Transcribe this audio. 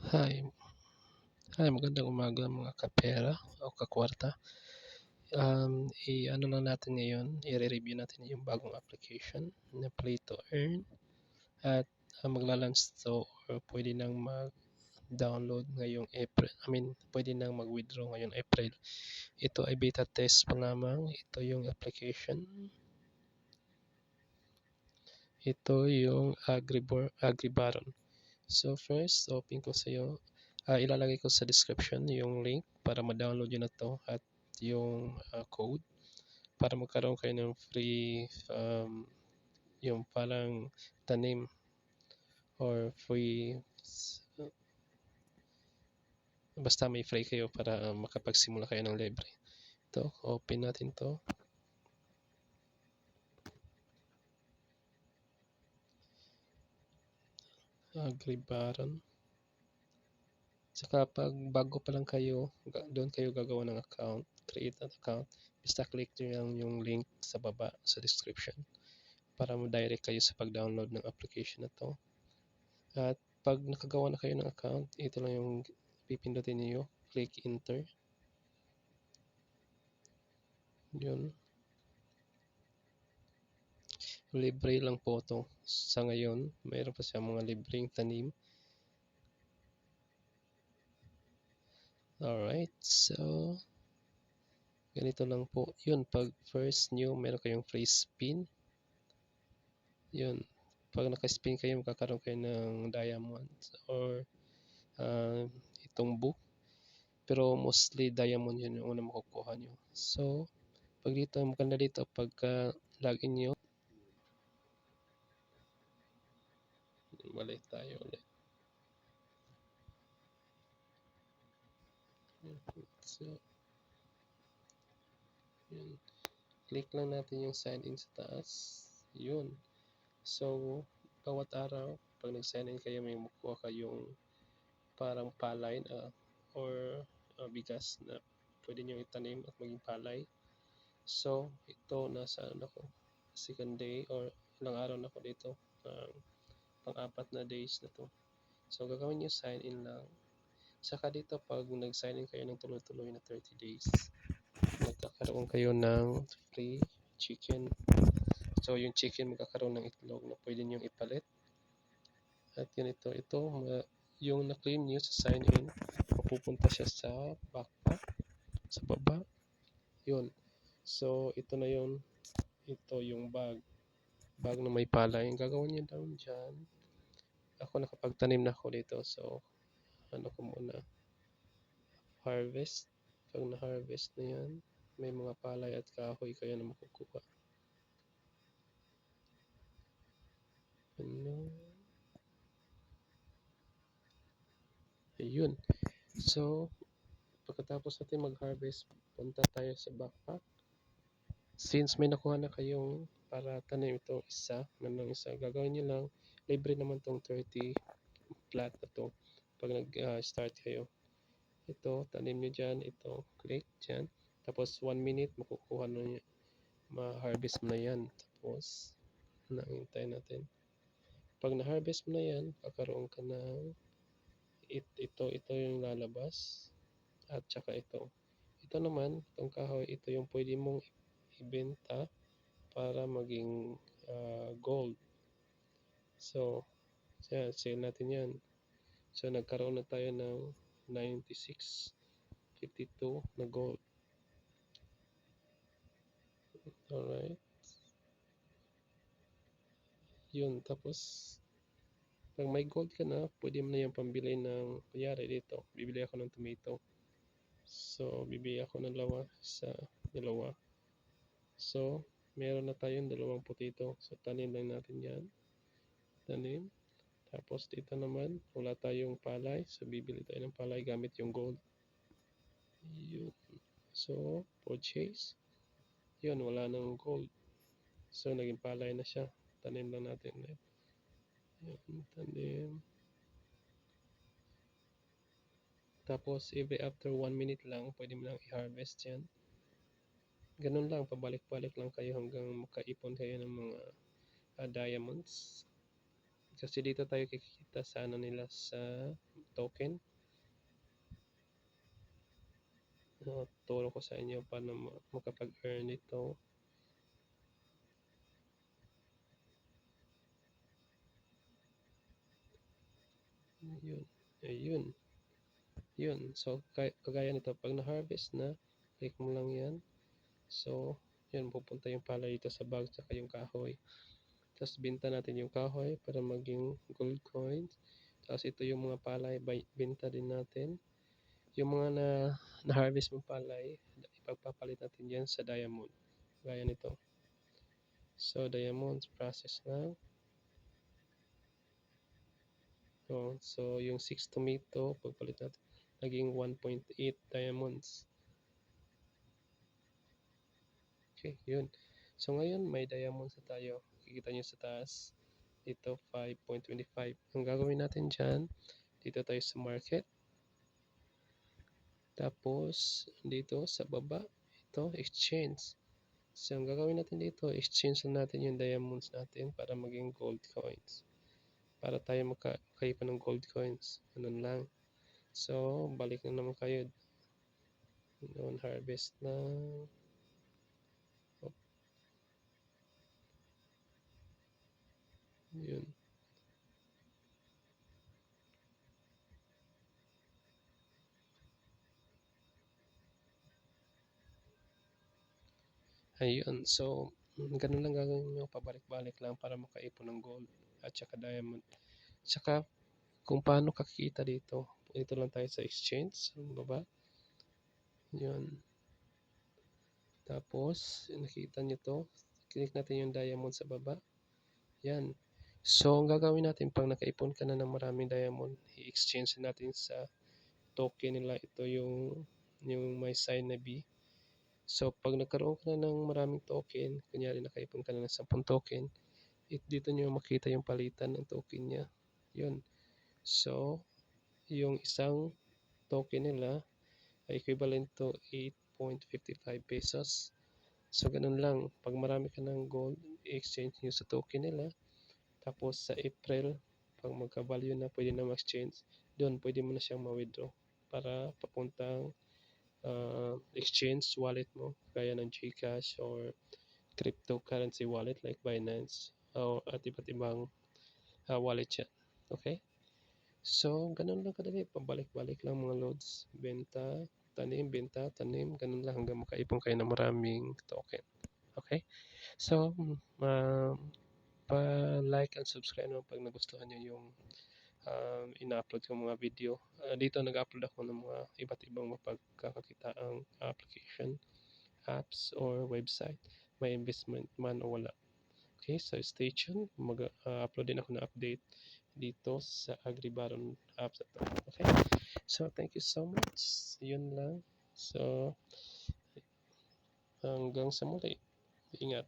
Hi. Hi, magandang umaga mga kapera o kakwarta. I-ano lang natin ngayon, i-re-review natin yung bagong application na Play to Earn at magla-launch to or pwede nang mag-download ngayong April. Pwede nang mag-withdraw ngayong April. Ito ay beta test pa lamang. Ito yung application. Ito yung Agribaron. So first, open ko sa iyo. Ilalagay ko sa description yung link para ma-download yun na to at yung code para magkaroon kayo ng free yung parang tanim or free basta may free kayo para makapagsimula kayo ng libre. Ito, open natin to. Agribaron. Saka pag bago pa lang kayo, doon kayo gagawa ng account, create an account. Basta click nyo lang yung link sa baba sa description para ma-direct kayo sa pag-download ng application na to. At pag nakagawa na kayo ng account, ito lang yung pipindutin niyo, click enter. Yun. Libre lang po to sa ngayon. Mayroon pa siya mga libreng tanim. Alright, so ganito lang po. Yun, pag first nyo, meron kayong free spin. Yun, pag naka-spin kayo, magkakaroon kayo ng diamonds or itong book. Pero mostly diamond yun yung una makukuha nyo. So, pag dito, maganda dito, pagka login nyo, balik tayo ulit. So, yun. Click lang natin yung sign in sa taas. Yun. So, bawat araw, pag nag-sign in kayo, may makuha kayong parang palay or bigas na pwede nyo itanim at maging palay. So, ito nasa second day or ilang araw na ako dito. Pang-apat na days na to. So, gagawin nyo sign in lang. Saka dito, pag nag-sign in kayo ng tuloy-tuloy na 30 days, magkakaroon kayo ng free chicken. So, yung chicken magkakaroon ng itlog na pwede nyo ipalit. At yun ito, yung na-claim nyo sa sign in, mapupunta siya sa backpack, sa baba. Yun. So, ito na yun. Ito yung bag na may palay. Yung gagawin nyo down dyan. Ako nakapagtanim na ako dito. So, ano ko muna, harvest. Pag na-harvest na yan, may mga palay at kahoy kayo na makukuha. Ano? Ayun. So, pagkatapos natin mag-harvest, punta tayo sa backpack. Since may nakuha na kayong para tanim itong isa, gagawin nyo lang, libre naman tong 30 plat na to pag nag-start kayo. Ito, tanim nyo dyan, ito, click dyan. Tapos 1 minute, makukuha na nyo, ma-harvest mo na yan. Tapos, naintay natin. Pag na-harvest mo na yan, kakaroon ka ng ito yung lalabas. At saka ito. Ito naman, itong kahoy, ito yung pwede mong ibenta para maging gold. So, sale natin yan. So, nagkaroon na tayo ng 96.52 na gold. Alright. Yun, tapos, pag may gold ka na, pwede mo na yung pambili ng, kunyari dito, bibili ako ng tomato. So, bibili ako ng dalawa. So, meron na tayong dalawang potato. So, tanim lang natin yan. Tanim. Tapos, dito naman, wala tayong palay. So, bibili tayo ng palay gamit yung gold. Yun. So, purchase. Yun, wala nang gold. So, naging palay na siya. Tanim lang natin. Yun, tanim. Tapos, every after 1 minute lang, pwede mo lang i-harvest yan. Ganun lang, pabalik-balik lang kayo hanggang makaipon kayo ng mga diamonds. Kasi dito tayo kikita sa nila sa token. Turo ko sa inyo paano makapag-earn ito. Ayun. Yun. So, kagaya nito, pag na-harvest na, click mo lang yan. So, yun, pupunta yung palay dito sa bag, tsaka yung kahoy. Tapos, binta natin yung kahoy para maging gold coins. Tapos, ito yung mga palay, binta din natin. Yung mga na-harvest mong palay, ipagpapalit natin yan sa diamond. Gaya nito. So, diamonds, process lang. So, yung 6 tomato, pagpalit natin, naging 1.8 diamonds. Okay, yun. So, ngayon, may diamonds na tayo. Kikita nyo sa taas. Dito, 5.25. Ang gagawin natin dyan, dito tayo sa market. Tapos, dito sa baba, ito, exchange. So, ang gagawin natin dito, exchange na natin yung diamonds natin para maging gold coins. Para tayo makaipa ng gold coins. Ganun lang. So, balik na naman kayo. Noon, harvest na. Yun. Ayun. So, ganun lang gagawin nyo. Pabalik-balik lang para makaipon ng gold at saka diamond. Tsaka, kung paano kakita dito. Ito lang tayo sa exchange. Baba. Yun. Tapos, nakita nyo to. Click natin yung diamond sa baba. Yan. So, ang gagawin natin, pag nakaipon ka na ng maraming diamond, i-exchange natin sa token nila. Ito yung may sign na B. So, pag nagkaroon ka na ng maraming token, kunyari nakaipon ka na ng 10 token, dito nyo makita yung palitan ng token niya. Yun. So, yung isang token nila ay equivalent to 8.55 pesos. So, ganun lang. Pag marami ka ng gold, i-exchange nyo sa token nila. Tapos, sa April, pag magka-value na, pwede na ma-exchange. Doon, pwede mo na siyang ma-withdraw para papuntang exchange wallet mo gaya ng GCash or cryptocurrency wallet like Binance at iba't ibang wallet yan. Okay? So, ganun lang kadali. Pabalik-balik lang mga loads. Benta, tanim, ganun lang hanggang makaipon kayo ng maraming token. Okay? So, pa-like and subscribe naman pag nagustuhan nyo yung ina-upload ko mga video. Dito nag-upload ako ng mga iba't ibang mapagkakakitaang application, apps, or website. May investment man o wala. Okay, so stay tuned. Mag-upload din ako ng update dito sa AgriBaron apps. Okay, so thank you so much. Yun lang. So, hanggang sa muli. Ingat.